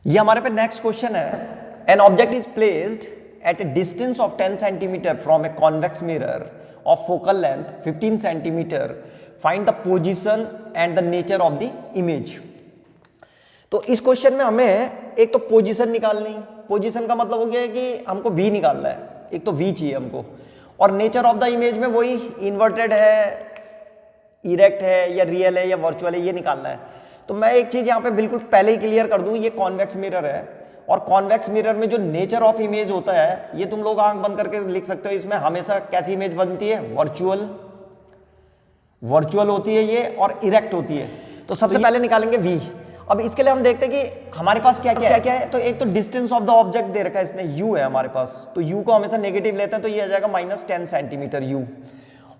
ये हमारे पे नेक्स्ट क्वेश्चन है, an object is placed at a distance of 10 centimetre from a convex mirror of focal length 15 centimetre, find the position and the nature of the image. तो इस question में हमें एक तो पोजीशन निकालनी, पोजीशन का मतलब हो गया है कि हमको v निकालना है, एक तो v चाहिए हमको, और नेचर ऑफ द इमेज में वही इन्वर्टेड है, इरेक्ट है या रियल है या वर्चुअल है, ये निकालना है। तो मैं एक चीज यहाँ पे बिल्कुल पहले ही क्लियर कर दूं, ये कॉन्वेक्स मिरर है और कॉन्वेक्स मिरर में जो नेचर ऑफ इमेज होता है ये तुम लोग आंख बंद करके लिख सकते हो। इसमें हमेशा कैसी इमेज बनती है? वर्चुअल होती है ये और इरेक्ट होती है। तो सबसे पहले निकालेंगे v। अब इसके लिए हम देखते हैं कि हमारे पास क्या क्या है। तो एक तो distance of the object they रखा है इसने, u है हमारे पास, तो u को हमेशा नेगेटिव लेते हैं, तो ये आ जाएगा -10 सेंटीमीटर u।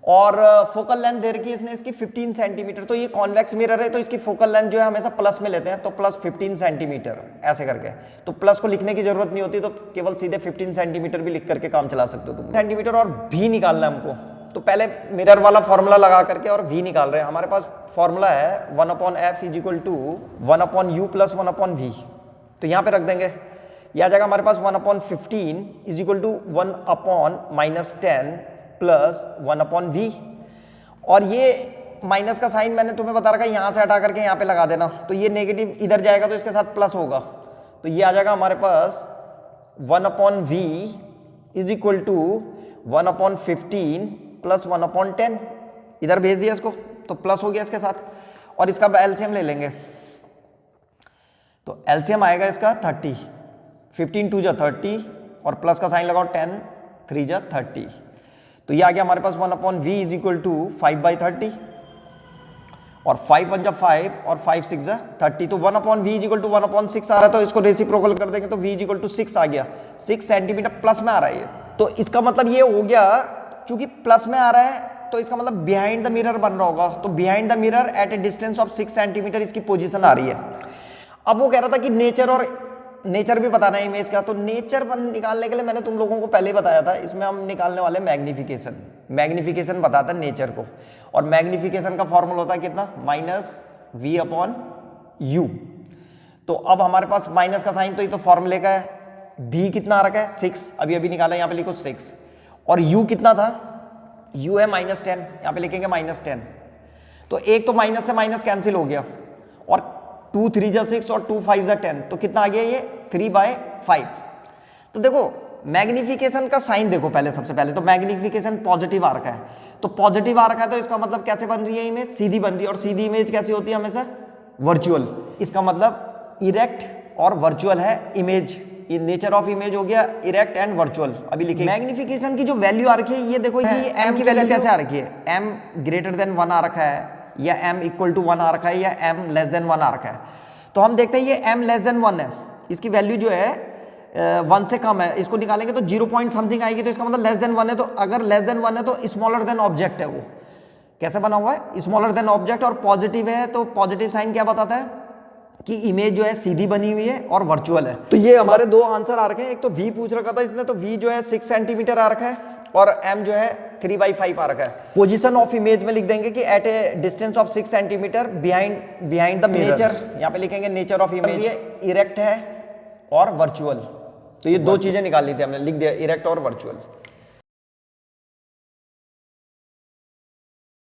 और फोकल लेंथ दे रखी है इसने इसकी 15 सेंटीमीटर, तो ये कॉन्वेक्स मिरर है तो इसकी फोकल लेंथ जो है हमेशा प्लस में लेते हैं, तो प्लस 15 सेंटीमीटर ऐसे करके। तो प्लस को लिखने की जरूरत नहीं होती, तो केवल सीधे 15 सेंटीमीटर भी लिख करके काम चला सकते हो तुम। सेंटीमीटर और v निकालना है हमको, तो पहले मिरर वाला फॉर्मूला लगा करके और v निकाल रहे हैं। हमारे पास फॉर्मूला है 1/f = 1/u + 1/v, तो यहाँ पे रख देंगे। यह आ जाएगा हमारे पास 1/15 = 1/-10 प्लस 1/v, और ये माइनस का साइन मैंने तुम्हें बता रखा है, यहाँ से हटा करके यहाँ पे लगा देना, तो ये नेगेटिव इधर जाएगा तो इसके साथ प्लस होगा, तो ये आ जाएगा हमारे पास 1/v = 1/15 प्लस 1/10। इधर भेज दिया इसको तो प्लस हो गया इसके साथ, और इसका एलसीएम ले लेंगे, तो एलसीएम आएगा इसका 30, 15 2 = 30 और प्लस का साइन लगाओ 10 3 = 30, तो ये आ गया हमारे पास 1/v = 5/30 और 5 1 = 5 और 5 6 = 30, तो 1/v = 1/6 आ रहा है, तो इसको रेसिप्रोकल कर देंगे तो v = 6 आ गया, 6 सेंटीमीटर प्लस में आ रहा है ये। तो इसका मतलब ये हो गया, चूंकि प्लस में आ रहा है तो इसका मतलब बिहाइंड द मिरर बन रहा होगा, तो behind the mirror at a distance of 6 centimetre इसकी पोजीशन आ रही है। अब वो कह रहा था कि नेचर भी बताना है इमेज का, तो नेचर निकालने के लिए मैंने तुम लोगों को पहले ही बताया था, इसमें हम निकालने वाले मैग्निफिकेशन बताता है नेचर को, और मैग्निफिकेशन का फॉर्मूला होता है कितना? -v/u। तो अब हमारे पास माइनस का साइन, तो ये तो फॉर्मूले का है, v कितना आ रखा है 6, अभी निकाला, यहाँ पे लिखो 6, और u कितना था? u है -10, यहाँ पे लिखेंगे -10, तो एक तो माइनस से माइनस कैंसिल हो गया, और 2 3 = 6 और 2 5 = 10, तो कितना आ गया ये 3/5। तो देखो मैग्निफिकेशन का साइन देखो पहले, सबसे पहले तो मैग्निफिकेशन पॉजिटिव आ रखा है, तो पॉजिटिव आ रखा है तो इसका मतलब कैसे बन रही है इमेज? सीधी बन रही है, और सीधी इमेज कैसी होती है? हमेशा वर्चुअल। इसका मतलब इरेक्ट और वर्चुअल है इमेज, ये नेचर ऑफ इमेज हो गया इरेक्ट एंड वर्चुअल। अभी लिखिए मैग्निफिकेशन की जो वैल्यू आ रखी है, ये देखो ये m की वैल्यू कैसे आ रखी है? m > 1 आ रखा है, या m = 1 आ रखा है, या m < 1 आ रखा है। तो हम देखते हैं ये m < 1 है, इसकी वैल्यू जो है 1 से कम है, इसको निकालेंगे तो 0 पॉइंट समथिंग आएगी, तो इसका मतलब < 1 है। तो अगर < 1 है तो स्मॉलर देन ऑब्जेक्ट है, वो कैसे बना हुआ है? स्मॉलर देन ऑब्जेक्ट, और पॉजिटिव है, तो पॉजिटिव साइन क्या बताता है कि इमेज जो है सीधी बनी हुई है और वर्चुअल है। तो ये हमारे दो आंसर आ रखे हैं, एक तो v पूछ रखा था इसने, तो v जो है 6 सेंटीमीटर आ रखा है, और m जो है 3/5 आ रखा है। पोजीशन ऑफ इमेज में लिख देंगे कि at a distance of 6 centimetre behind the nature, यहाँ पे लिखेंगे नेचर ऑफ इमेज, ये इरेक्ट है और वर्चुअल, तो ये दो चीजें निकाल ली थी हमने, लिख दिया इरेक्ट और वर्चुअल।